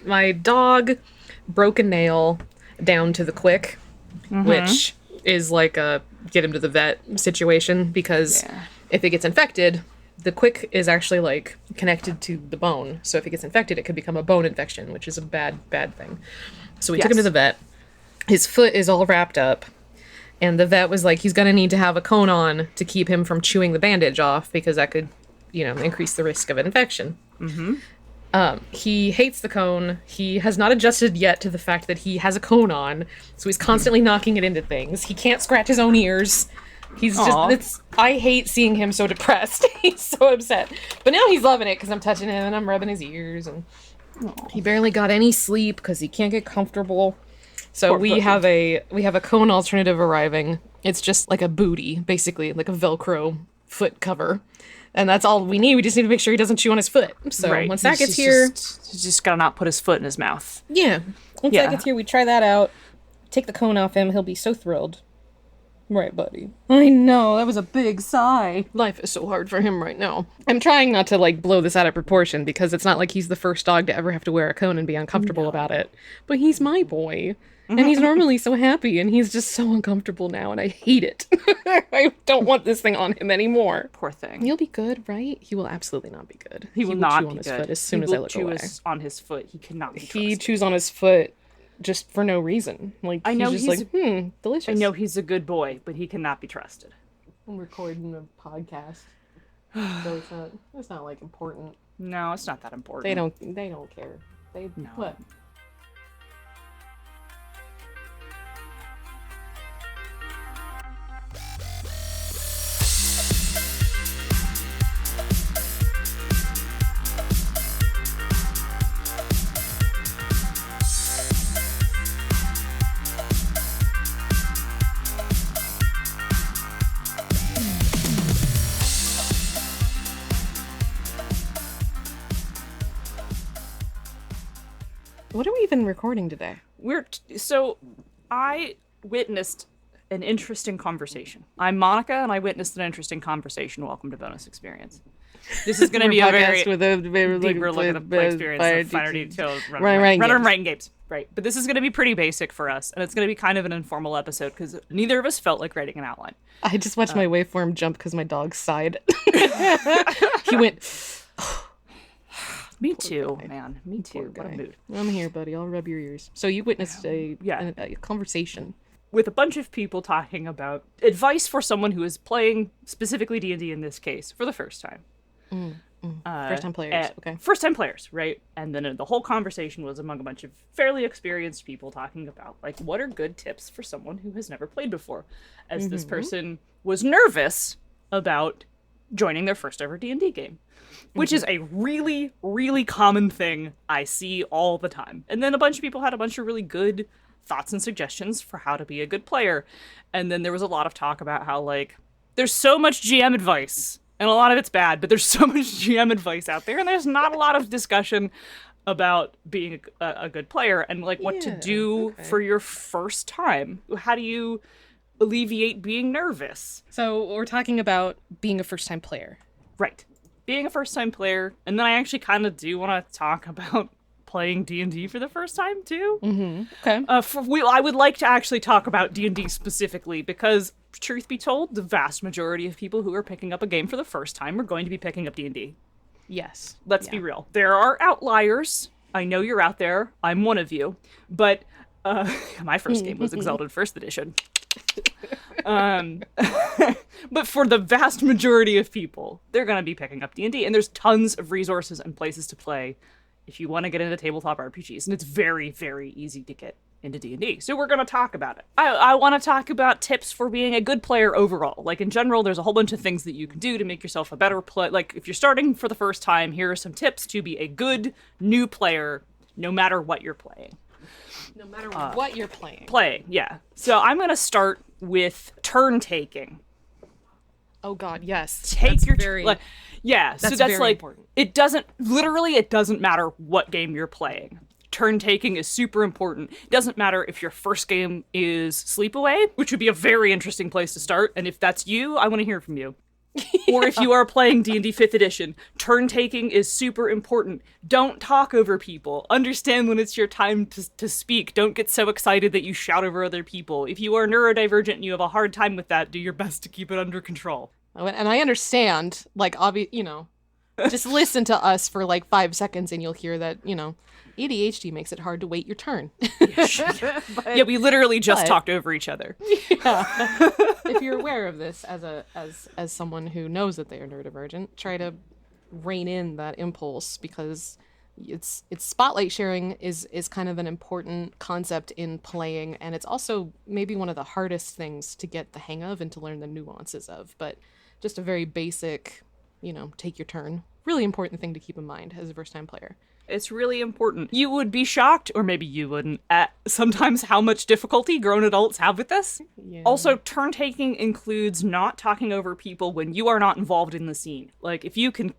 my dog broke a nail down to the quick, which is like a get him to the vet situation, because if it gets infected, the quick is actually like connected to the bone. So if it gets infected, it could become a bone infection, which is a bad thing. So we took him to the vet. His foot is all wrapped up. And the vet was like, he's going to need to have a cone on to keep him from chewing the bandage off, because that could, increase the risk of an infection. He hates the cone. He has not adjusted yet to the fact that he has a cone on. So he's constantly knocking it into things. He can't scratch his own ears. He's I hate seeing him so depressed. He's so upset. But now he's loving it because I'm touching him and I'm rubbing his ears. And he barely got any sleep because he can't get comfortable. So we have a cone alternative arriving. It's just like a booty, basically, like a Velcro foot cover. And that's all we need. We just need to make sure he doesn't chew on his foot. So once that gets here... He's just got to not put his foot in his mouth. Yeah. Once that gets here, we try that out. Take the cone off him. He'll be so thrilled. Right, buddy. I know. That was a big sigh. Life is so hard for him right now. I'm trying not to, blow this out of proportion, because it's not like he's the first dog to ever have to wear a cone and be uncomfortable about it. But he's my boy. And he's normally so happy, and he's just so uncomfortable now, and I hate it. I don't want this thing on him anymore. Poor thing. He'll be good, right? He will absolutely not be good. He will not chew be on his good. foot as soon as I look away. He chews on his foot. He cannot be trusted. He chews on his foot just for no reason. I know he's just delicious. I know he's a good boy, but he cannot be trusted. I'm recording a podcast, so it's not important. No, it's not that important. They don't care. What? What are we even recording today? I witnessed an interesting conversation. I'm Monica, and I witnessed an interesting conversation. Welcome to Bonus Experience. This is going to be a very deeper look at the experience of finer detail running games. Right. But this is going to be pretty basic for us, and it's going to be kind of an informal episode because neither of us felt like writing an outline. I just watched my waveform jump because my dog sighed. He went... Me too, man. Me too. What a mood. I'm here, buddy. I'll rub your ears. So you witnessed a conversation with a bunch of people talking about advice for someone who is playing specifically D&D in this case for the first time. First-time players. Okay. First-time players, right? And then the whole conversation was among a bunch of fairly experienced people talking about, what are good tips for someone who has never played before? As this person was nervous about joining their first ever D&D game. Which is a really, really common thing I see all the time. And then a bunch of people had a bunch of really good thoughts and suggestions for how to be a good player. And then there was a lot of talk about how, there's so much GM advice, and a lot of it's bad, but there's so much GM advice out there, and there's not a lot of discussion about being a good player and, what to do for your first time. How do you alleviate being nervous? So we're talking about being a first-time player. Right. Being a first-time player, and then I actually kind of do want to talk about playing D&D for the first time, too. Okay. I would like to actually talk about D&D specifically, because, truth be told, the vast majority of people who are picking up a game for the first time are going to be picking up D&D. Yes. Let's be real. There are outliers. I know you're out there. I'm one of you. But my first game was Exalted First Edition. But for the vast majority of people, they're going to be picking up D&D, and there's tons of resources and places to play if you want to get into tabletop RPGs, and it's very, very easy to get into D&D. So we're going to talk about it. I want to talk about tips for being a good player overall. In general, there's a whole bunch of things that you can do to make yourself a better player. If you're starting for the first time, here are some tips to be a good new player, no matter what you're playing. No matter what you're playing. Playing, yeah. So I'm going to start with turn taking. Oh God, yes. Take your turn. Yeah, that's so that's very important. It doesn't matter what game you're playing. Turn taking is super important. It doesn't matter if your first game is Sleepaway, which would be a very interesting place to start. And if that's you, I want to hear from you. Or if you are playing D&D 5th edition, turn taking is super important. Don't talk over people. Understand when it's your time to speak. Don't get so excited that you shout over other people. If you are neurodivergent and you have a hard time with that, do your best to keep it under control. And I understand, like, just listen to us for like 5 seconds and you'll hear that, ADHD makes it hard to wait your turn. Yeah, we literally just talked over each other. Yeah. If you're aware of this as someone who knows that they are neurodivergent, try to rein in that impulse, because it's spotlight sharing is kind of an important concept in playing, and it's also maybe one of the hardest things to get the hang of and to learn the nuances of. But just a very basic, take your turn. Really important thing to keep in mind as a first-time player. It's really important. You would be shocked, or maybe you wouldn't, at sometimes how much difficulty grown adults have with this. Yeah. Also, turn taking includes not talking over people when you are not involved in the scene. Like, if you can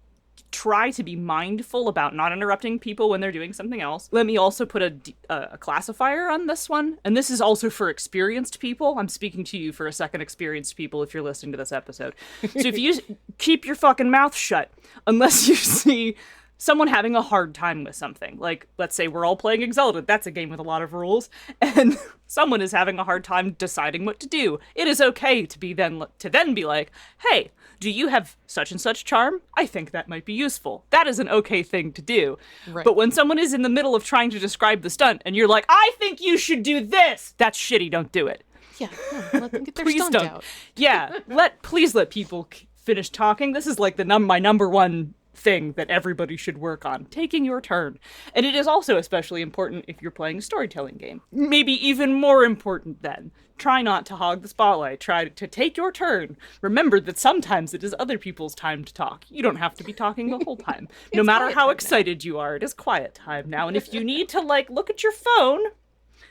try to be mindful about not interrupting people when they're doing something else. Let me also put a classifier on this one. And this is also for experienced people. I'm speaking to you for a second, experienced people, if you're listening to this episode. So if you keep your fucking mouth shut, unless you see someone having a hard time with something. Like, let's say we're all playing Exalted. That's a game with a lot of rules. And someone is having a hard time deciding what to do. It is okay to then be like, hey, do you have such and such charm? I think that might be useful. That is an okay thing to do. Right. But when someone is in the middle of trying to describe the stunt and you're like, I think you should do this, that's shitty. Don't do it. Yeah, let them get their stunt out. Yeah, please let people finish talking. This is like my number one thing that everybody should work on, taking your turn. And it is also especially important if you're playing a storytelling game. Maybe even more important then. Try not to hog the spotlight. Try to take your turn. Remember that sometimes it is other people's time to talk. You don't have to be talking the whole time. No matter how excited you are, it is quiet time now. And if you need to, look at your phone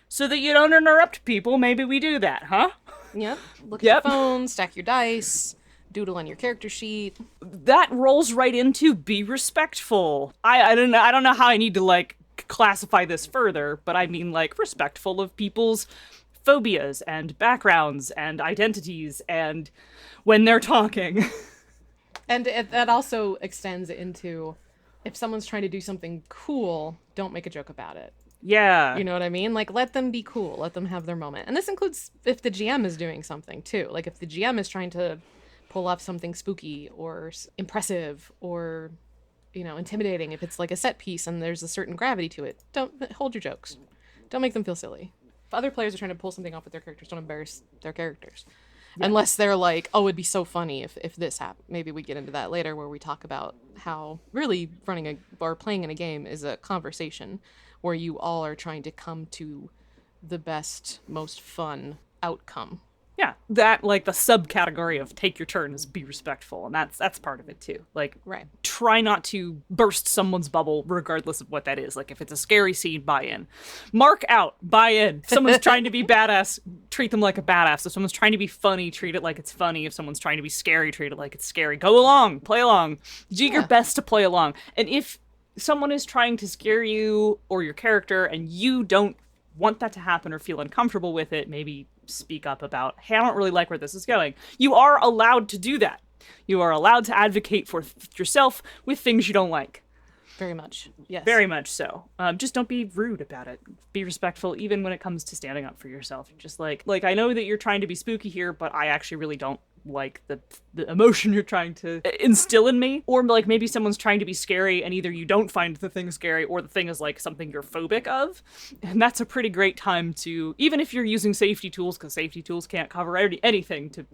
so that you don't interrupt people, maybe we do that, huh? Yep. Look at your phone, stack your dice, doodle on your character sheet. That rolls right into be respectful. I don't know how I need to classify this further, but I mean respectful of people's phobias and backgrounds and identities and when they're talking. And that also extends into if someone's trying to do something cool, don't make a joke about it. Yeah. You know what I mean? Let them be cool. Let them have their moment. And this includes if the GM is doing something too. Like if the GM is trying to pull off something spooky or impressive or, intimidating. If it's like a set piece and there's a certain gravity to it, don't hold your jokes. Don't make them feel silly. If other players are trying to pull something off with their characters, don't embarrass their characters. Yeah. Unless they're like, oh, it'd be so funny if this happened. Maybe we get into that later where we talk about how really playing in a game is a conversation where you all are trying to come to the best, most fun outcome. Yeah, that the subcategory of take your turn is be respectful, and that's part of it too. Right. Try not to burst someone's bubble regardless of what that is. If it's a scary scene, buy in. Mark out, buy in. If someone's trying to be badass, treat them like a badass. If someone's trying to be funny, treat it like it's funny. If someone's trying to be scary, treat it like it's scary. Go along, play along. Do your best to play along. And if someone is trying to scare you or your character and you don't want that to happen or feel uncomfortable with it, maybe speak up about, hey, I don't really like where this is going. You are allowed to do that. You are allowed to advocate for yourself with things you don't like. Very much. Yes. Very much so. Just don't be rude about it. Be respectful, even when it comes to standing up for yourself. Just like I know that you're trying to be spooky here, but I actually really don't like the emotion you're trying to instill in me. Or maybe someone's trying to be scary and either you don't find the thing scary or the thing is something you're phobic of. And that's a pretty great time to, even if you're using safety tools, because safety tools can't cover anything, to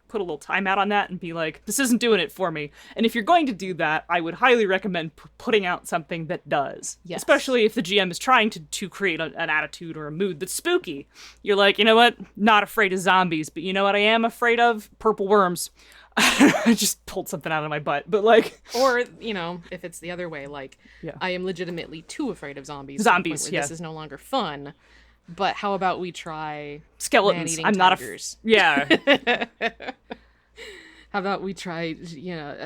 put a little time out on that and be like, this isn't doing it for me. And if you're going to do that, I would highly recommend putting out something that does. Yes. Especially if the GM is trying to create an attitude or a mood that's spooky. You're like, you know what? Not afraid of zombies, but you know what I am afraid of? Purple worms. I just pulled something out of my butt, but or if it's the other way, I am legitimately too afraid of zombies. Yeah. This is no longer fun. But how about we try skeletons? I'm tigers? Yeah. How about we try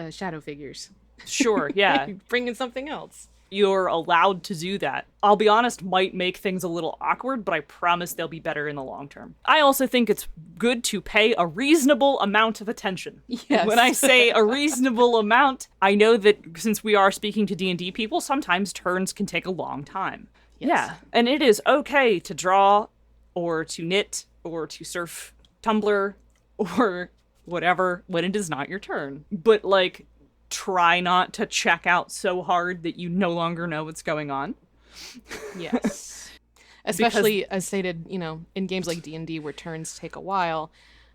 shadow figures? Sure. Yeah. Bring in something else. you're allowed to do that. I'll be honest, might make things a little awkward, but I promise they'll be better in the long term. I also think it's good to pay a reasonable amount of attention. Yes. When I say a reasonable amount, I know that since we are speaking to D&D people, sometimes turns can take a long time. Yes. Yeah, and it is okay to draw or to knit or to surf Tumblr or whatever when it is not your turn. But, like, try not to check out so hard that you no longer know what's going on. Yes. Especially, as stated, you know, in games like D&D where turns take a while,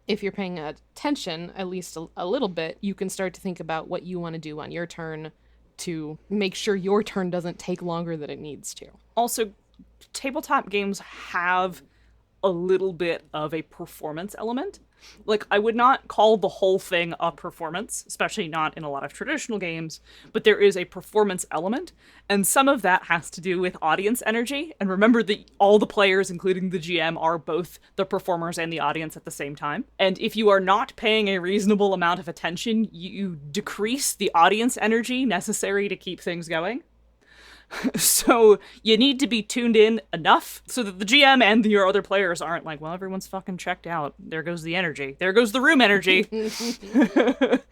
if you're paying attention, at least a little bit, you can start to think about what you want to do on your turn to make sure your turn doesn't take longer than it needs to. Also, tabletop games have a little bit of a performance element. Like, I would not call the whole thing a performance, especially not in a lot of traditional games, but there is a performance element, and some of that has to do with audience energy. And remember that all the players, including the GM, are both the performers and the audience at the same time. And if you are not paying a reasonable amount of attention, you decrease the audience energy necessary to keep things going. So you need to be tuned in enough so that the GM and your other players aren't like, well, everyone's fucking checked out. There goes the energy. There goes the room energy.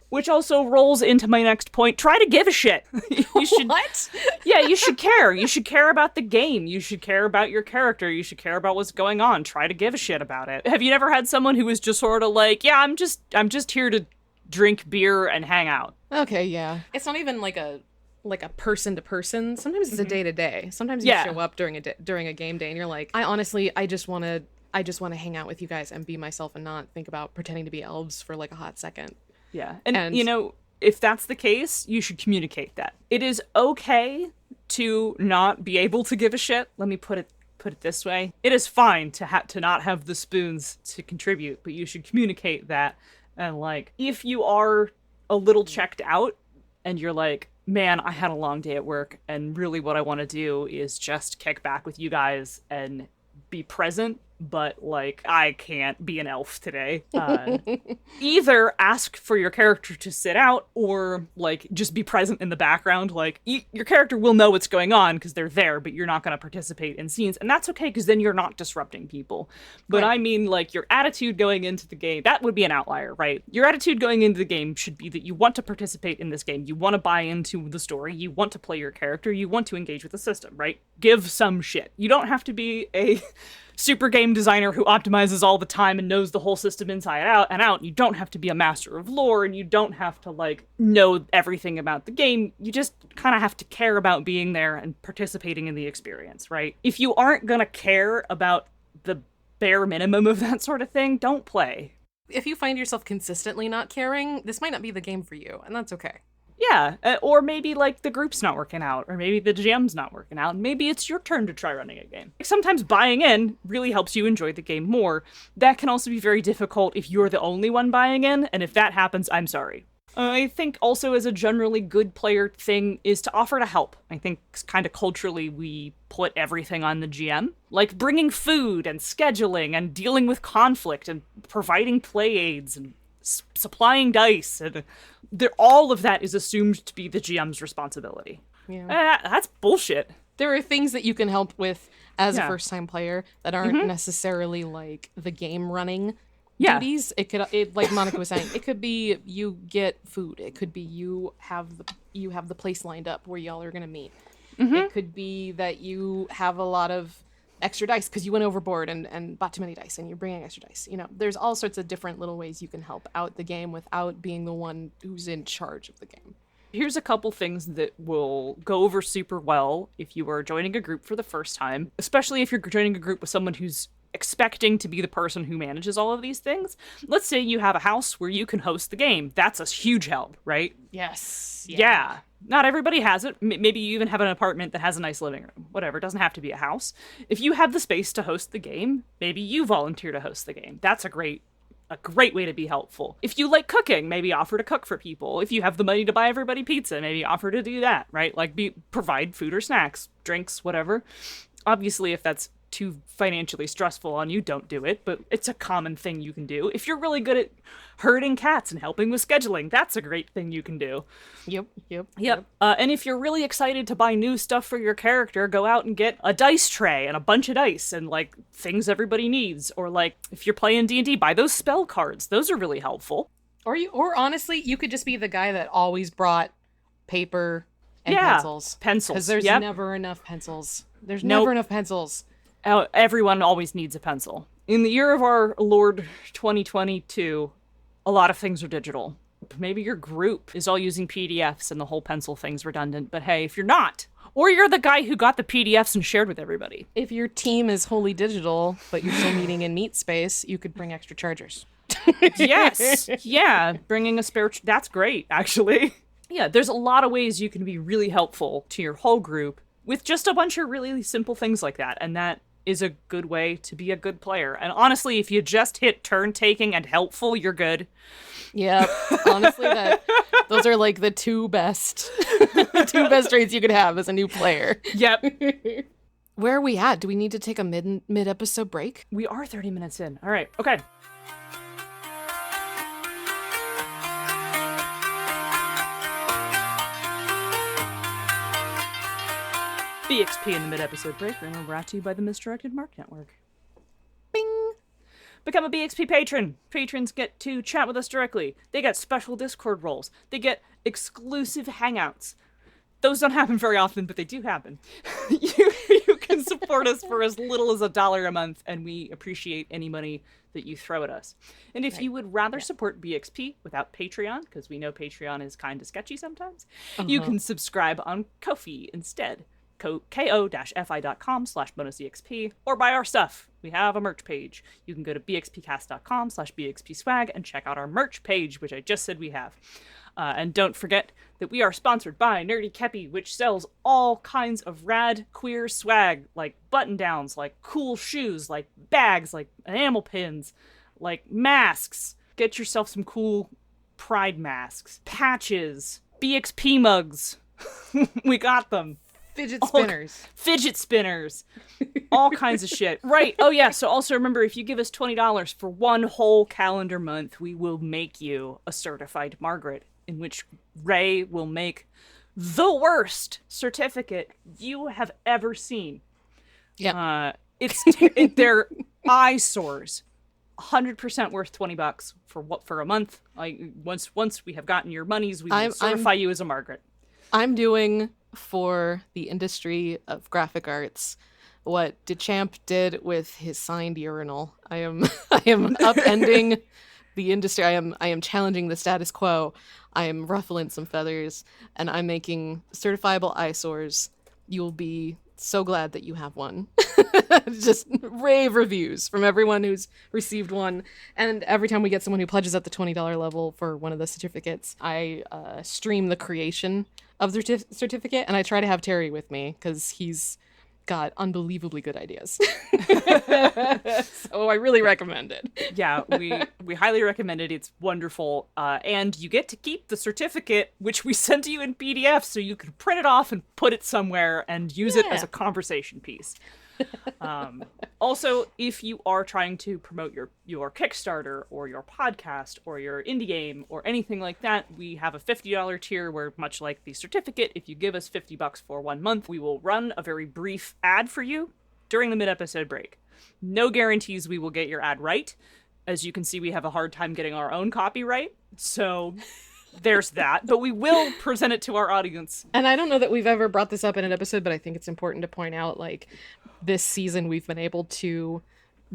Which also rolls into my next point. Try to give a shit. You should, What? Yeah, you should care. You should care about the game. You should care about your character. You should care about what's going on. Try to give a shit about it. Have you never had someone who was just sort of like, yeah, I'm just here to drink beer and hang out? Okay, yeah. It's not even like a person to person. Sometimes it's a day to day. Sometimes you show up during a game day and you're like, I just want to hang out with you guys and be myself and not think about pretending to be elves for like a hot second. Yeah. And you know, if that's the case, you should communicate that. It is okay to not be able to give a shit. Let me put it this way. It is fine to not have the spoons to contribute, but you should communicate that. And like, if you are a little checked out and you're like, man, I had a long day at work, and really what I want to do is just kick back with you guys and be present, but, like, I can't be an elf today. Either ask for your character to sit out, or, like, just be present in the background. Like, your character will know what's going on because they're there, but you're not going to participate in scenes, and that's okay because then you're not disrupting people. But right. I mean, like, your attitude going into the game, that would be an outlier, right? Your attitude going into the game should be that you want to participate in this game, you want to buy into the story, you want to play your character, you want to engage with the system, right? Give some shit. You don't have to be a super game designer who optimizes all the time and knows the whole system inside out. You don't have to be a master of lore, and you don't have to, like, know everything about the game. You just kind of have to care about being there and participating in the experience, right? If you aren't gonna care about the bare minimum of that sort of thing, don't play. If you find yourself consistently not caring, this might not be the game for you, and that's okay. Yeah, or maybe, like, the group's not working out, or maybe the GM's not working out, and maybe it's your turn to try running a game. Like, sometimes buying in really helps you enjoy the game more. That can also be very difficult if you're the only one buying in, and if that happens, I'm sorry. I think also as a generally good player thing is to offer to help. I think kind of culturally we put everything on the GM. Like bringing food and scheduling and dealing with conflict and providing play aids and supplying dice, and all of that is assumed to be the GM's responsibility. Yeah, that's bullshit. There are things that you can help with as a first-time player that aren't necessarily like the game running duties. It like Monica was saying, it could be you get food. It could be you have the place lined up where y'all are gonna meet. It could be that you have a lot of extra dice because you went overboard and bought too many dice and you're bringing extra dice. You know, there's all sorts of different little ways you can help out the game without being the one who's in charge of the game. Here's a couple things that will go over super well if you are joining a group for the first time, especially if you're joining a group with someone who's expecting to be the person who manages all of these things. Let's say you have a house where you can host the game. That's a huge help, right? Yes. Yeah. Not everybody has it. Maybe you even have an apartment that has a nice living room. Whatever. It doesn't have to be a house. If you have the space to host the game, maybe you volunteer to host the game. That's a great way to be helpful. If you like cooking, maybe offer to cook for people. If you have the money to buy everybody pizza, maybe offer to do that, right? Like provide food or snacks, drinks, whatever. Obviously, if that's too financially stressful on you, don't do it, but it's a common thing you can do. If you're really good at herding cats and helping with scheduling, that's a great thing you can do. Yep. And if you're really excited to buy new stuff for your character, go out and get a dice tray and a bunch of dice and, like, things everybody needs. Or, like, if you're playing D&D, buy those spell cards. Those are really helpful. Or honestly, you could just be the guy that always brought paper and pencils. Pencils. Because there's never enough pencils. There's never enough pencils. Everyone always needs a pencil. In the year of our Lord 2022, a lot of things are digital. Maybe your group is all using PDFs and the whole pencil thing's redundant, but hey, if you're not, or you're the guy who got the PDFs and shared with everybody. If your team is wholly digital, but you're still meeting in meet space, you could bring extra chargers. Yes. Yeah, bringing a spare... That's great, actually. Yeah, there's a lot of ways you can be really helpful to your whole group with just a bunch of really simple things like that, and that is a good way to be a good player. And honestly, if you just hit turn-taking and helpful, you're good. Yeah, honestly, those are like the two best traits you could have as a new player. Yep. Where are we at? Do we need to take a mid-episode break? We are 30 minutes in. All right, okay. BXP in the mid-episode break, and we're brought to you by the Misdirected Mark Network. Bing! Become a BXP patron. Patrons get to chat with us directly. They get special Discord roles. They get exclusive hangouts. Those don't happen very often, but they do happen. You can support us for as little as $1 a month, and we appreciate any money that you throw at us. And if you would rather support BXP without Patreon, because we know Patreon is kind of sketchy sometimes, you can subscribe on Ko-fi instead. ko-fi.com/bonusexp, or buy our stuff. We have a merch page. You can go to bxpcast.com/bxpswag and check out our merch page, which I just said we have. And don't forget that we are sponsored by Nerdy Kepi, which sells all kinds of rad queer swag, like button-downs, like cool shoes, like bags, like enamel pins, like masks. Get yourself some cool pride masks, patches, BXP mugs. We got them. Fidget spinners. All kinds of shit. Right. Oh, yeah. So also remember, if you give us $20 for one whole calendar month, we will make you a certified Margaret, in which Ray will make the worst certificate you have ever seen. Yeah. They're eyesores. 100% worth $20 for a month. Once we have gotten your monies, we will certify you as a Margaret. I'm doing for the industry of graphic arts what Duchamp did with his signed urinal. I am upending the industry. I am challenging the status quo. I am ruffling some feathers, and I'm making certifiable eyesores. You'll be so glad that you have one. Just rave reviews from everyone who's received one. And every time we get someone who pledges at the $20 level for one of the certificates, I stream the creation of the certificate, and I try to have Terry with me because he's got unbelievably good ideas. So I really recommend it. Yeah, we highly recommend it. It's wonderful. And you get to keep the certificate, which we send to you in PDF, so you can print it off and put it somewhere and use it as a conversation piece. Also, if you are trying to promote your Kickstarter or your podcast or your indie game or anything like that, we have a $50 tier where, much like the certificate, if you give us $50 for 1 month, we will run a very brief ad for you during the mid-episode break. No guarantees we will get your ad right. As you can see, we have a hard time getting our own copyright, so there's that, but we will present it to our audience. And I don't know that we've ever brought this up in an episode, but I think it's important to point out, like, this season we've been able to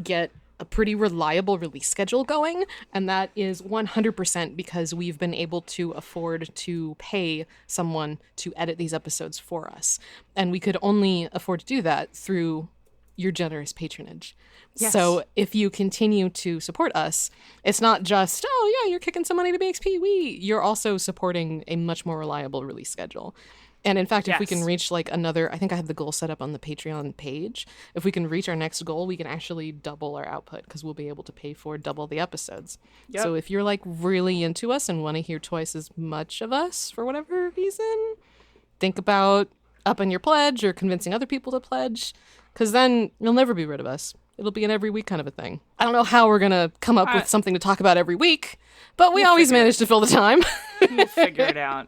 get a pretty reliable release schedule going, and that is 100% because we've been able to afford to pay someone to edit these episodes for us. And we could only afford to do that through your generous patronage. Yes. So if you continue to support us, it's not just, oh yeah, you're kicking some money to BXP, you're also supporting a much more reliable release schedule. And in fact, if we can reach like another, I think I have the goal set up on the Patreon page. If we can reach our next goal, we can actually double our output because we'll be able to pay for double the episodes. Yep. So if you're like really into us and want to hear twice as much of us for whatever reason, think about upping your pledge or convincing other people to pledge, Because then you'll never be rid of us. It'll be an every week kind of a thing. I don't know how we're going to come up with something to talk about every week, but we always manage to fill the time. We'll figure it out.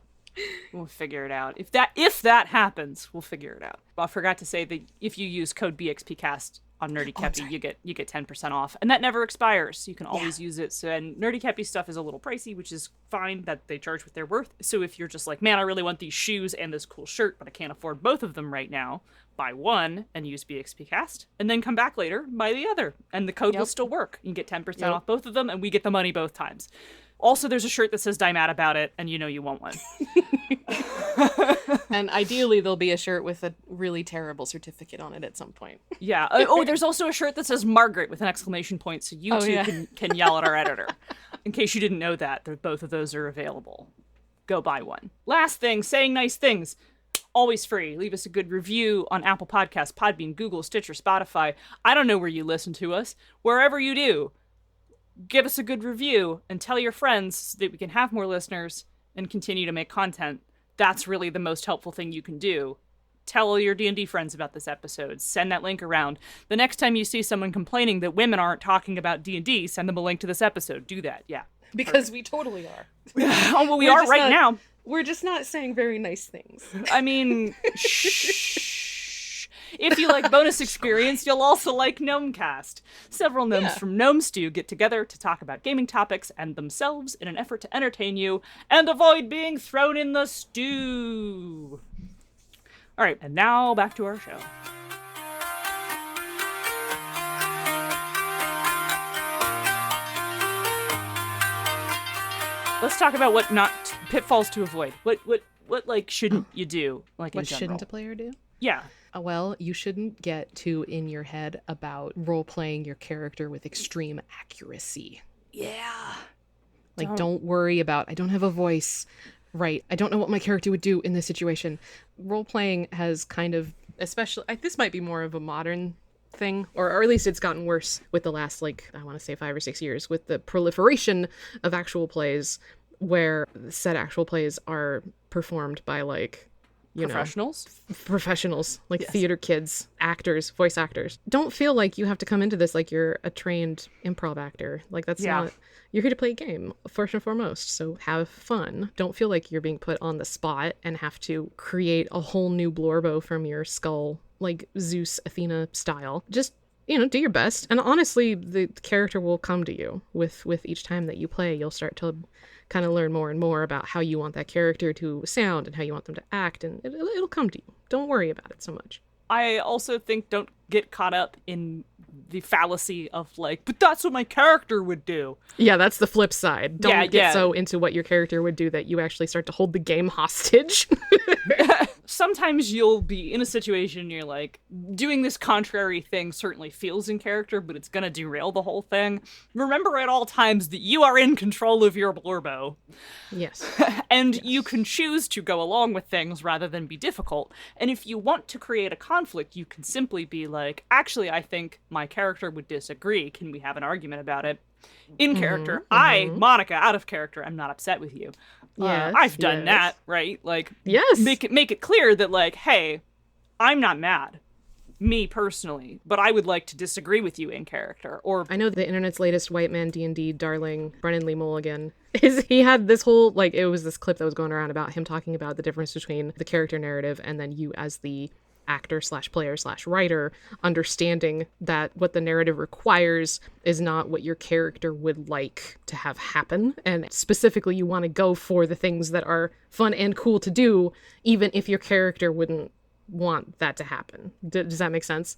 We'll figure it out. If that happens, we'll figure it out. I forgot to say that if you use code BXPcast on Nerdy Kepi, you get 10% off, and that never expires. You can always use it. So, and Nerdy Kepi stuff is a little pricey, which is fine. That they charge what they're worth. So if you're just like, man, I really want these shoes and this cool shirt, but I can't afford both of them right now, buy one and use BXPcast, and then come back later, buy the other, and the code will still work. You can get 10% off both of them, and we get the money both times. Also, there's a shirt that says "Die Mad About It," and you know you want one. And ideally, there'll be a shirt with a really terrible certificate on it at some point. Yeah. There's also a shirt that says "Margaret" with an exclamation point, so you can yell at our editor. In case you didn't know that, both of those are available. Go buy one. Last thing, saying nice things. Always free. Leave us a good review on Apple Podcasts, Podbean, Google, Stitcher, Spotify. I don't know where you listen to us. Wherever you do, give us a good review and tell your friends so that we can have more listeners and continue to make content. That's really the most helpful thing you can do. Tell all your D&D friends about this episode. Send that link around. The next time you see someone complaining that women aren't talking about D&D, send them a link to this episode. Do that, yeah. Because we totally are. Oh, well, we are right now. We're just not saying very nice things. I mean, shh. If you like bonus experience, you'll also like Gnomecast. Several gnomes from Gnome Stew get together to talk about gaming topics and themselves in an effort to entertain you and avoid being thrown in the stew. All right, and now back to our show. Let's talk about what not pitfalls to avoid. What like shouldn't you do? Like what in general? shouldn't a player do? Yeah. Well, you shouldn't get too in your head about role-playing your character with extreme accuracy. Yeah. Like, don't worry about, I don't have a voice, right? I don't know what my character would do in this situation. Role-playing has kind of, especially, this might be more of a modern thing, or at least it's gotten worse with the last, like, I want to say 5 or 6 years, with the proliferation of actual plays, where said actual plays are performed by, like, professionals, like theater kids, actors, voice actors. Don't feel like you have to come into this like you're a trained improv actor. Like, that's not, you're here to play a game first and foremost. So have fun. Don't feel like you're being put on the spot and have to create a whole new Blorbo from your skull, like Zeus, Athena style. Just, do your best. And honestly, the character will come to you with each time that you play. You'll start to kind of learn more and more about how you want that character to sound and how you want them to act, and it'll come to you. Don't worry about it so much. I also think don't get caught up in the fallacy of like, but that's what my character would do. Yeah, that's the flip side. Don't get so into what your character would do that you actually start to hold the game hostage. Sometimes you'll be in a situation you're like, doing this contrary thing certainly feels in character, but it's gonna derail the whole thing. Remember at all times that you are in control of your Blorbo. Yes. And you can choose to go along with things rather than be difficult. And if you want to create a conflict, you can simply be like, actually, I think my character would disagree. Can we have an argument about it? In character, I, Monica, out of character, I'm not upset with you. Yes, I've done that, right? Like, yes. Make it clear that, like, hey, I'm not mad, me personally, but I would like to disagree with you in character. Or I know the internet's latest white man D&D darling, Brennan Lee Mulligan, he had this whole, like, it was this clip that was going around about him talking about the difference between the character narrative and then you as the actor/player/writer understanding that what the narrative requires is not what your character would like to have happen, and specifically you want to go for the things that are fun and cool to do even if your character wouldn't want that to happen. Does that make sense?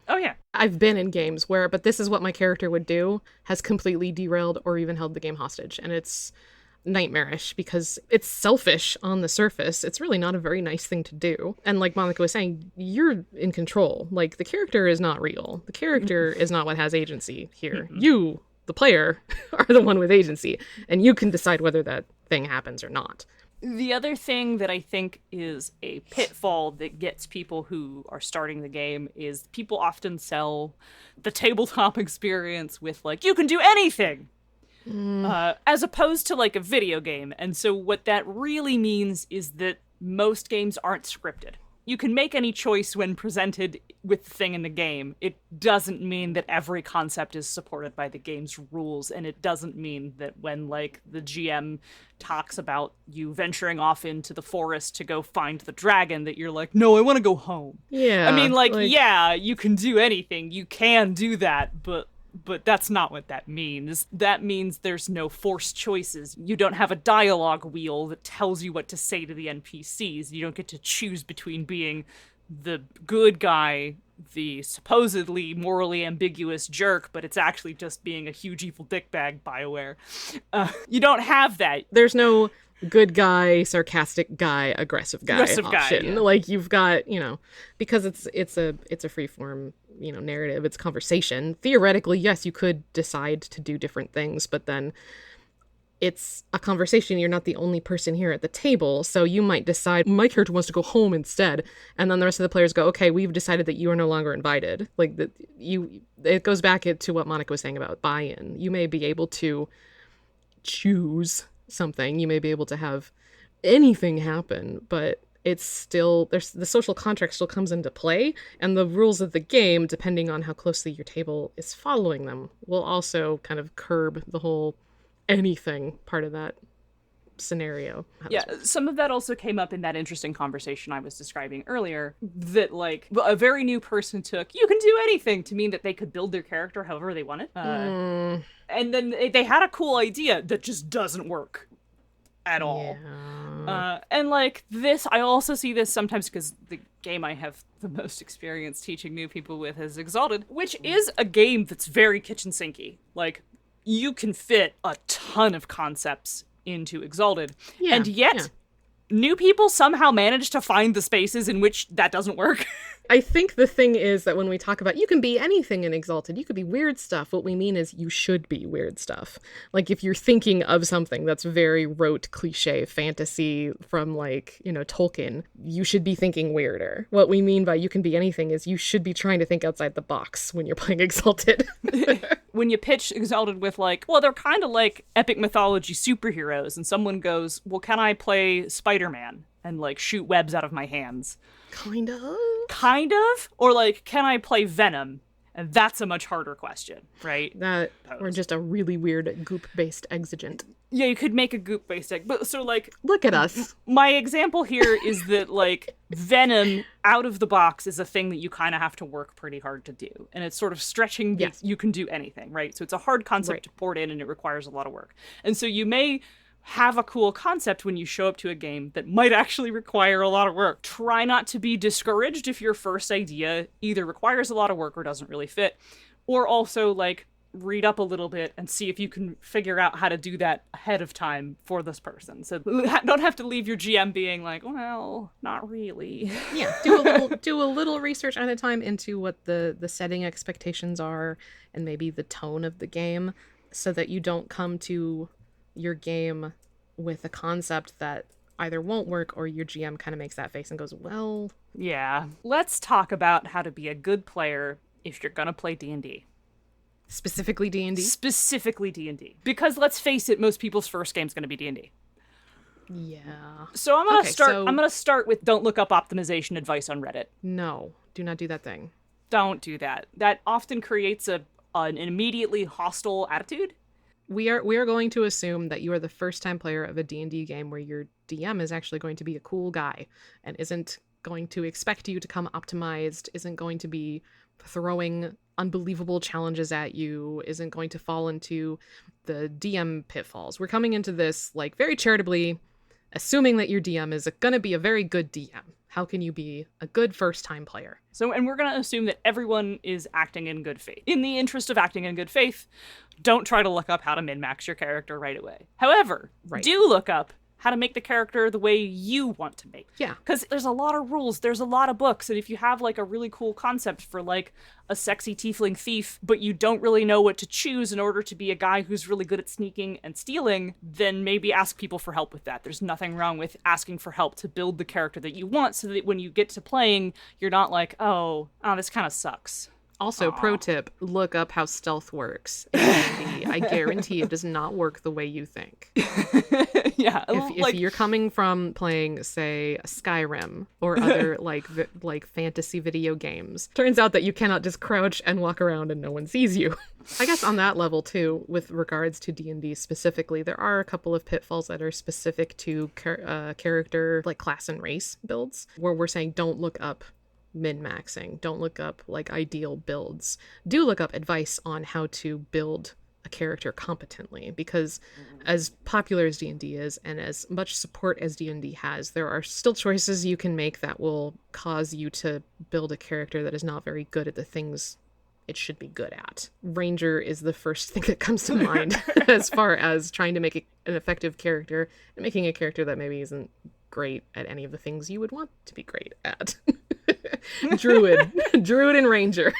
Oh yeah. I've been in games where but this is what my character would do has completely derailed or even held the game hostage, and it's nightmarish because it's selfish on the surface. It's really not a very nice thing to do. And like Monica was saying, you're in control. Like, the character is not real. The character is not what has agency here. You, the player, are the one with agency, and you can decide whether that thing happens or not. The other thing that I think is a pitfall that gets people who are starting the game is people often sell the tabletop experience with like, you can do anything. As opposed to like a video game. And so what that really means is that most games aren't scripted. you can make any choice when presented with the thing in the game. It doesn't mean that every concept is supported by the game's rules, and it doesn't mean that when, like, the GM talks about you venturing off into the forest to go find the dragon, that you're like, no, I want to go home. Yeah. I mean, like, yeah, you can do anything. You can do that, but that's not what that means. That means there's no forced choices. You don't have a dialogue wheel that tells you what to say to the NPCs. You don't get to choose between being the good guy, the supposedly morally ambiguous jerk, but it's actually just being a huge evil dickbag, BioWare. You don't have that. There's no good guy, sarcastic guy, aggressive guy option. Yeah. Like, you've got, because it's a free form, narrative, it's conversation. Theoretically, yes, you could decide to do different things, but then it's a conversation. You're not the only person here at the table, so you might decide, my character wants to go home instead, and then the rest of the players go, okay, we've decided that you are no longer invited. Like, it goes back to what Monica was saying about buy-in. You may be able to choose something, you may be able to have anything happen, but it's still, the social contract still comes into play, and the rules of the game, depending on how closely your table is following them, will also kind of curb the whole anything part of that scenario. Yeah, some of that also came up in that interesting conversation I was describing earlier, that, like, a very new person took, you can do anything, to mean that they could build their character however they wanted. And then they had a cool idea that just doesn't work at all. Yeah. And, like, this, I also see this sometimes because the game I have the most experience teaching new people with is Exalted, which is a game that's very kitchen sinky. Like, you can fit a ton of concepts into Exalted, and yet new people somehow manage to find the spaces in which that doesn't work. I think the thing is that when we talk about, you can be anything in Exalted, you could be weird stuff, what we mean is you should be weird stuff. Like, if you're thinking of something that's very rote cliche fantasy from, like, Tolkien, you should be thinking weirder. What we mean by you can be anything is you should be trying to think outside the box when you're playing Exalted. When you pitch Exalted with, like, well, they're kind of like epic mythology superheroes, and someone goes, well, can I play Spider-Man and, like, shoot webs out of my hands? Kind of? Or, like, can I play Venom? And that's a much harder question, right? Or just a really weird goop-based exigent. Yeah, you could make a goop-based egg. But so, like, look at us. My example here is that, like, Venom out of the box is a thing that you kind of have to work pretty hard to do. And it's sort of stretching. Yes. You can do anything, right? So it's a hard concept to port in, and it requires a lot of work. And so you may have a cool concept when you show up to a game that might actually require a lot of work. Try not to be discouraged if your first idea either requires a lot of work or doesn't really fit. Or also, like, read up a little bit and see if you can figure out how to do that ahead of time for this person. So don't have to leave your GM being like, well, not really. Yeah, do a little research at a time into what the setting expectations are and maybe the tone of the game, so that you don't come to your game with a concept that either won't work or your GM kind of makes that face and goes, well... Yeah. Let's talk about how to be a good player if you're gonna play D&D. Specifically D&D? Specifically D&D. Because let's face it, most people's first game's gonna be D&D. Yeah. So I'm gonna start with don't look up optimization advice on Reddit. No, do not do that thing. Don't do that. That often creates an immediately hostile attitude. We are going to assume that you are the first-time player of a D&D game where your DM is actually going to be a cool guy and isn't going to expect you to come optimized, isn't going to be throwing unbelievable challenges at you, isn't going to fall into the DM pitfalls. We're coming into this, like, very charitably, assuming that your DM is going to be a very good DM. How can you be a good first-time player? And we're going to assume that everyone is acting in good faith. In the interest of acting in good faith, don't try to look up how to min-max your character right away. However, do look up how to make the character the way you want to make. Yeah. Because there's a lot of rules, there's a lot of books, and if you have, like, a really cool concept for, like, a sexy tiefling thief, but you don't really know what to choose in order to be a guy who's really good at sneaking and stealing, then maybe ask people for help with that. There's nothing wrong with asking for help to build the character that you want, so that when you get to playing, you're not like, oh, this kind of sucks. Also, pro tip, look up how stealth works in D&D. I guarantee it does not work the way you think. Yeah. If you're coming from playing, say, Skyrim or other like fantasy video games, turns out that you cannot just crouch and walk around and no one sees you. I guess on that level too, with regards to D&D specifically, there are a couple of pitfalls that are specific to character, like class and race builds, where we're saying don't look up min-maxing, don't look up like ideal builds. Do look up advice on how to build a character competently, because as popular as D&D is and as much support as D&D has, there are still choices you can make that will cause you to build a character that is not very good at the things it should be good at. Ranger is the first thing that comes to mind as far as trying to make an effective character and making a character that maybe isn't great at any of the things you would want to be great at. Druid and Ranger.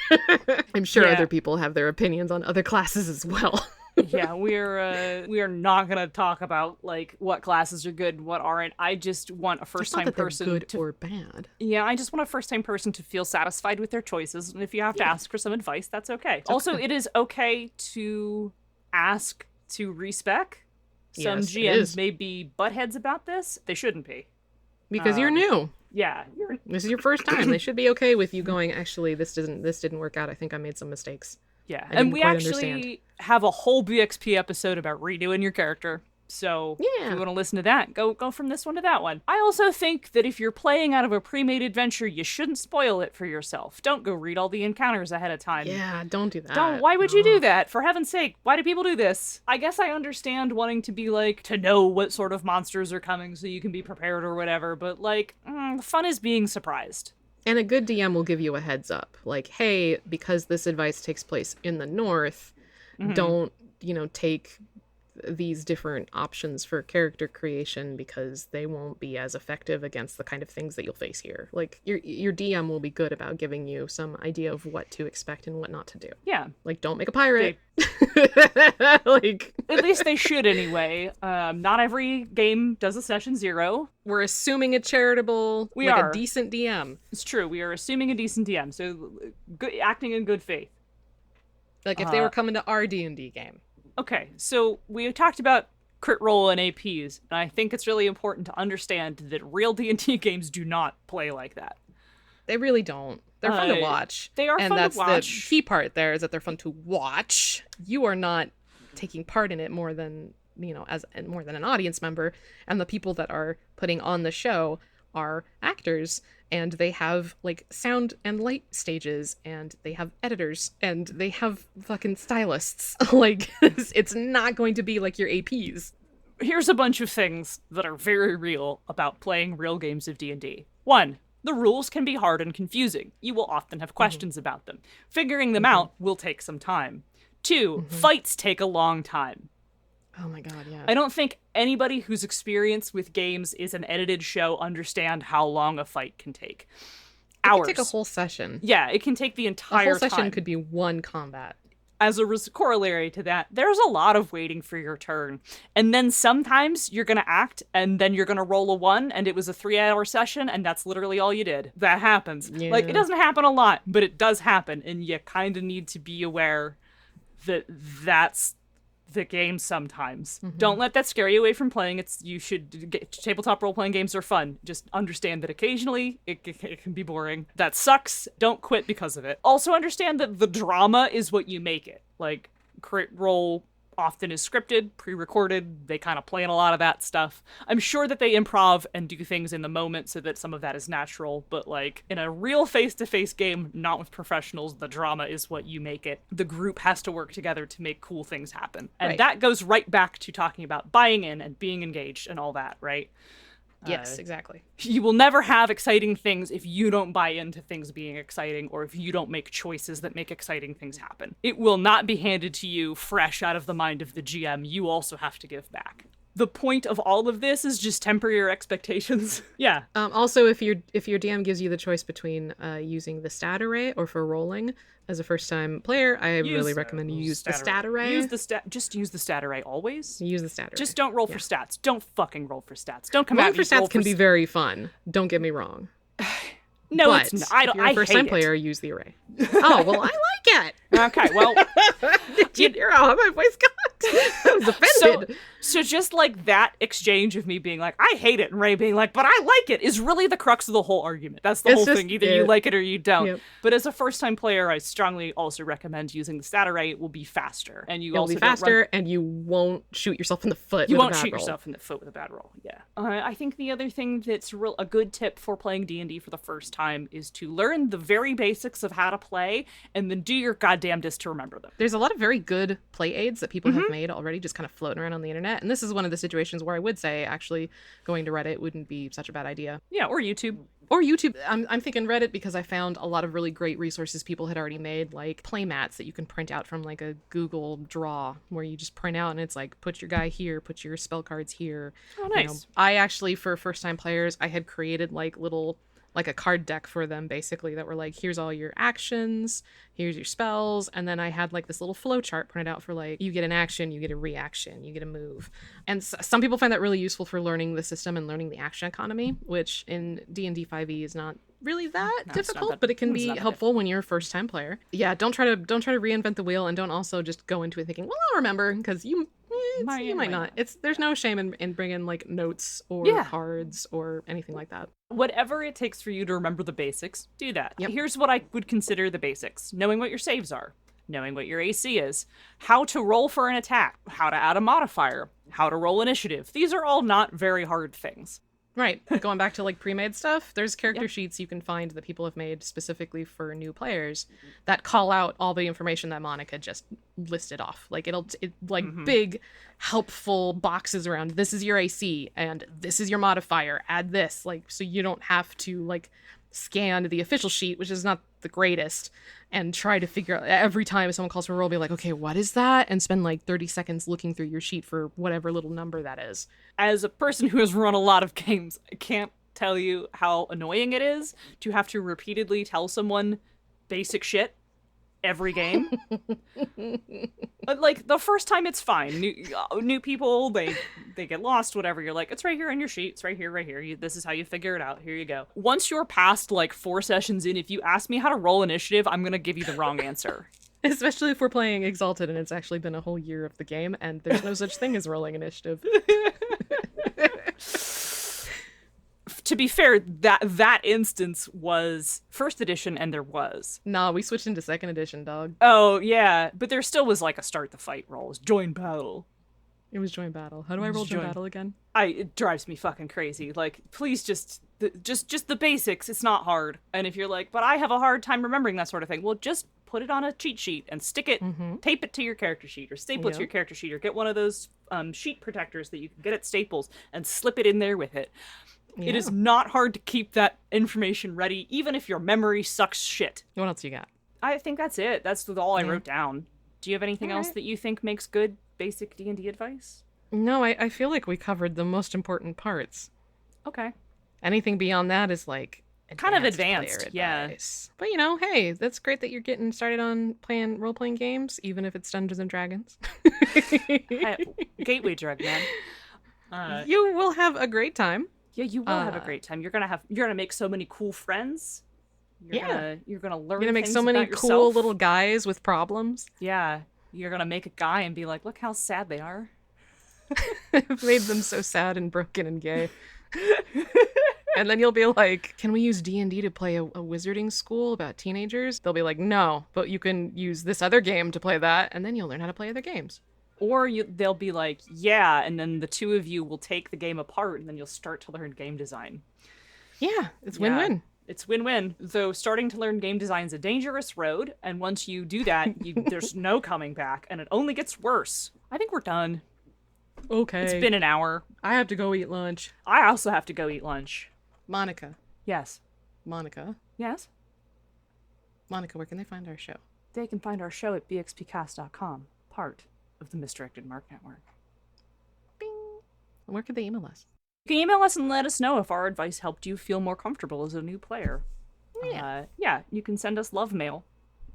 I'm sure other people have their opinions on other classes as well. Yeah, we are not gonna talk about like what classes are good and what aren't. I just want a first-time person good or bad. Yeah, I just want a first-time person to feel satisfied with their choices, and if you have to ask for some advice, that's okay. Also, it is okay to ask to respec. Some GMs may be buttheads about this. They shouldn't be. Because you're new. Yeah. This is your first time. They should be okay with you going, actually, this didn't work out. I think I made some mistakes. Yeah. And we actually have a whole BXP episode about redoing your character. So if you want to listen to that, go from this one to that one. I also think that if you're playing out of a pre-made adventure, you shouldn't spoil it for yourself. Don't go read all the encounters ahead of time. Yeah, don't do that. Why would you do that? For heaven's sake, why do people do this? I guess I understand wanting to be like, to know what sort of monsters are coming so you can be prepared or whatever, but like, the fun is being surprised. And a good DM will give you a heads up. Like, hey, because this advice takes place in the north, don't, take these different options for character creation because they won't be as effective against the kind of things that you'll face here. Like, your DM will be good about giving you some idea of what to expect and what not to do. Yeah. Like, don't make a pirate. Like, at least they should anyway. Not every game does a session 0. We're assuming a charitable, a decent DM. It's true. We are assuming a decent DM. So, acting in good faith. Like, if they were coming to our D&D game. Okay, so we talked about crit roll and APs, and I think it's really important to understand that real D&D games do not play like that. They really don't. They're fun to watch. They are fun to watch. And that's the key part there, is that they're fun to watch. You are not taking part in it more than, more than an audience member, and the people that are putting on the show are actors, and they have like sound and light stages, and they have editors, and they have fucking stylists. Like, it's not going to be like your APs. Here's a bunch of things that are very real about playing real games of D&D. 1, the rules can be hard and confusing. You will often have questions about them. Figuring them out will take some time. 2, fights take a long time. Oh my god, yeah. I don't think anybody who's experienced with games is an edited show understand how long a fight can take. Hours. It can take a whole session. Yeah, it can take the entire time. A whole session could be one combat. As a corollary to that, there's a lot of waiting for your turn. And then sometimes you're going to act, and then you're going to roll a 1, and it was a 3-hour session, and that's literally all you did. That happens. Yeah. Like, it doesn't happen a lot, but it does happen, and you kind of need to be aware that that's the game sometimes. Don't let that scare you away from playing. Tabletop role-playing games are fun. Just understand that occasionally it can be boring. That sucks. Don't quit because of it. Also understand that the drama is what you make it. Like, crit roll often is scripted, pre-recorded. They kind of plan a lot of that stuff. I'm sure that they improv and do things in the moment so that some of that is natural, but like in a real face-to-face game, not with professionals, the drama is what you make it. The group has to work together to make cool things happen. And that goes right back to talking about buying in and being engaged and all that, right? Yes, exactly. You will never have exciting things if you don't buy into things being exciting, or if you don't make choices that make exciting things happen. It will not be handed to you fresh out of the mind of the GM. You also have to give back. The point of all of this is just temper your expectations. Yeah. Also, if your DM gives you the choice between using the stat array or for rolling, as a first-time player, I really recommend you use the stat array. Just use the stat array always. Use the stat array. Just don't roll for stats. Don't fucking roll for stats. Don't come Rolling at me. For stats can be very fun. Don't get me wrong. No, but it's not. I don't. If you're a first-time player, use the array. Oh, well, I like it. Okay, well, did you hear how my voice got? I was offended. So just like that exchange of me being like, I hate it, and Ray being like, but I like it, is really the crux of the whole argument. That's the whole thing. Either you like it or you don't. Yep. But as a first-time player, I strongly also recommend using the stat array. It will be faster, and it'll be faster, and you won't shoot yourself in the foot. You won't shoot yourself in the foot with a bad roll. Yeah. I think the other thing that's a good tip for playing D&D for the first time is to learn the very basics of how to play, and then do your goddamnest to remember them. There's a lot of very good play aids that people have made already, just kind of floating around on the internet. And this is one of the situations where I would say actually going to Reddit wouldn't be such a bad idea. Yeah, or YouTube. I'm thinking Reddit because I found a lot of really great resources people had already made, like play mats that you can print out from like a Google Draw, where you just print out and it's like, put your guy here, put your spell cards here. Oh, nice. You know, I actually, for first time players, I had created like a card deck for them, basically, that were like, here's all your actions, here's your spells, and then I had like this little flow chart printed out for like, you get an action, you get a reaction, you get a move. And some people find that really useful for learning the system and learning the action economy, which in D&D 5e is not really that difficult, but it can be helpful when you're a first time player. Yeah, don't try to reinvent the wheel, and don't also just go into it thinking, well, I'll remember, because you might not. There's no shame in bringing like notes or cards or anything like that. Whatever it takes for you to remember the basics, do that. Yep. Here's what I would consider the basics. Knowing what your saves are, knowing what your AC is, how to roll for an attack, how to add a modifier, how to roll initiative. These are all not very hard things. Right. Going back to like pre-made stuff, there's character sheets you can find that people have made specifically for new players that call out all the information that Monica just listed off. Like big helpful boxes around, this is your AC and this is your modifier, add this, like, so you don't have to like scan the official sheet, which is not the greatest, and try to figure out every time someone calls for a roll, be like, okay, what is that? And spend like 30 seconds looking through your sheet for whatever little number that is. As a person who has run a lot of games, I can't tell you how annoying it is to have to repeatedly tell someone basic shit every game. But like the first time it's fine. New people, they get lost, whatever. You're like, it's right here on your sheet. It's right here. This is how you figure it out. Here you go. Once you're past like 4 sessions in, if you ask me how to roll initiative, I'm going to give you the wrong answer. Especially if we're playing Exalted and it's actually been a whole year of the game and there's no such thing as rolling initiative. To be fair, that instance was first edition, and there was. Nah, we switched into second edition, dog. Oh, yeah, but there still was like a start the fight roll. It was join battle. It was join battle. How do I roll join battle again? It drives me fucking crazy. Like, please just the basics. It's not hard. And if you're like, but I have a hard time remembering that sort of thing, well, just put it on a cheat sheet and stick it, tape it to your character sheet, or staple it to your character sheet, or get one of those sheet protectors that you can get at Staples and slip it in there with it. Yeah. It is not hard to keep that information ready, even if your memory sucks shit. What else you got? I think that's it. That's all I wrote down. Do you have anything else that you think makes good basic D&D advice? No, I feel like we covered the most important parts. Okay. Anything beyond that is like kind of advanced, yeah. But you know, hey, that's great that you're getting started on playing role-playing games, even if it's Dungeons and Dragons. Gateway drug, man. You will have a great time. Yeah, you will have a great time. You're gonna make so many cool friends. You're gonna learn. You're gonna make so many cool little guys with problems. Yeah, you're gonna make a guy and be like, look how sad they are. I've made them so sad and broken and gay. And then you'll be like, can we use D&D to play a wizarding school about teenagers? They'll be like, no, but you can use this other game to play that, and then you'll learn how to play other games. Or they'll be like, yeah, and then the two of you will take the game apart, and then you'll start to learn game design. Yeah, it's win-win. It's win-win. Though starting to learn game design is a dangerous road, and once you do that, there's no coming back, and it only gets worse. I think we're done. Okay. It's been an hour. I have to go eat lunch. I also have to go eat lunch. Monica. Yes. Monica. Yes? Monica, where can they find our show? They can find our show at bxpcast.com, part of the Misdirected Mark Network. Bing. And where could they email us? You can email us and let us know if our advice helped you feel more comfortable as a new player. Yeah. You can send us love mail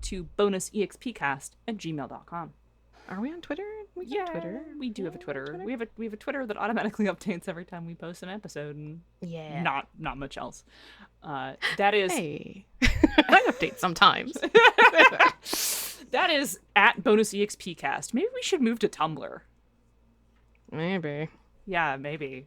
to bonusexpcast@gmail.com. Are we on Twitter? We got Twitter. We do have a Twitter. We have a Twitter that automatically updates every time we post an episode, and not much else. That is. Hey, I update sometimes. That is at bonus EXP cast. Maybe we should move to Tumblr. Maybe. Yeah, maybe.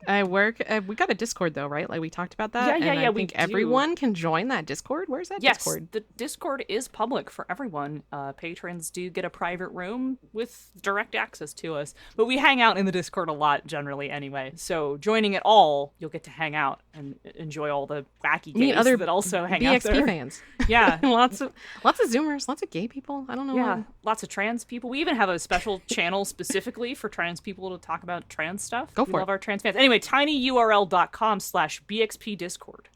We got a Discord though, right? Like we talked about that. Yeah, I think everyone can join that Discord. Where's that Discord? Yes, the Discord is public for everyone. Patrons do get a private room with direct access to us, but we hang out in the Discord a lot generally anyway. So joining it all, you'll get to hang out and enjoy all the wacky gays other that also hang BXP out there. fans. Yeah, lots of Zoomers, lots of gay people. I don't know. Yeah, lots of trans people. We even have a special channel specifically for trans people to talk about trans stuff. Go we for love it. our trans fans. Anyway, tinyurl.com/BXP Discord.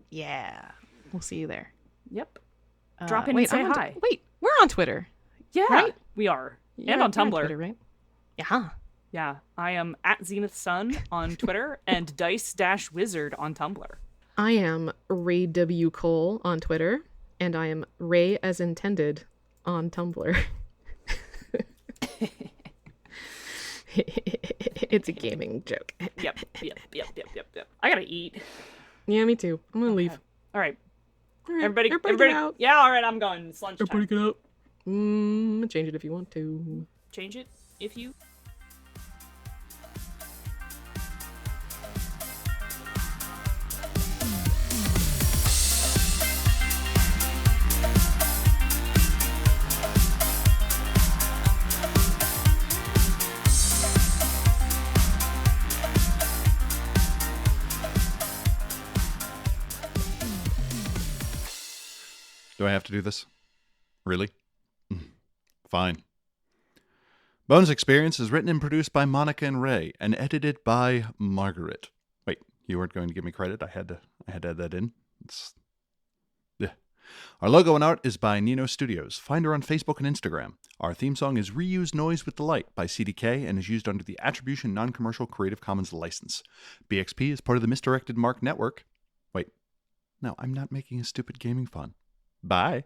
Yeah, we'll see you there. Yep. Drop in and say hi. Wait, we're on Twitter. Yeah, right? We are. Yeah, and on Tumblr. Twitter, right? Yeah. Yeah, I am at Zenith Sun on Twitter and Dice-Wizard on Tumblr. I am Ray W. Cole on Twitter, and I am Ray as intended on Tumblr. It's a gaming joke. Yep. I gotta eat. Yeah, me too. I'm gonna leave. All right. Everybody get out. Yeah, all right, I'm going. It's lunchtime. Everybody get out. Change it if you want to. Change it if you... Do I have to do this? Really? Fine. Bonus Experience is written and produced by Monica and Ray and edited by Margaret. Wait, you weren't going to give me credit? I had to add that in. Yeah. Our logo and art is by Nino Studios. Find her on Facebook and Instagram. Our theme song is Reuse Noise with Delight by CDK and is used under the Attribution Non-Commercial Creative Commons license. BXP is part of the Misdirected Mark Network. Wait, no, I'm not making a stupid gaming fun. Bye.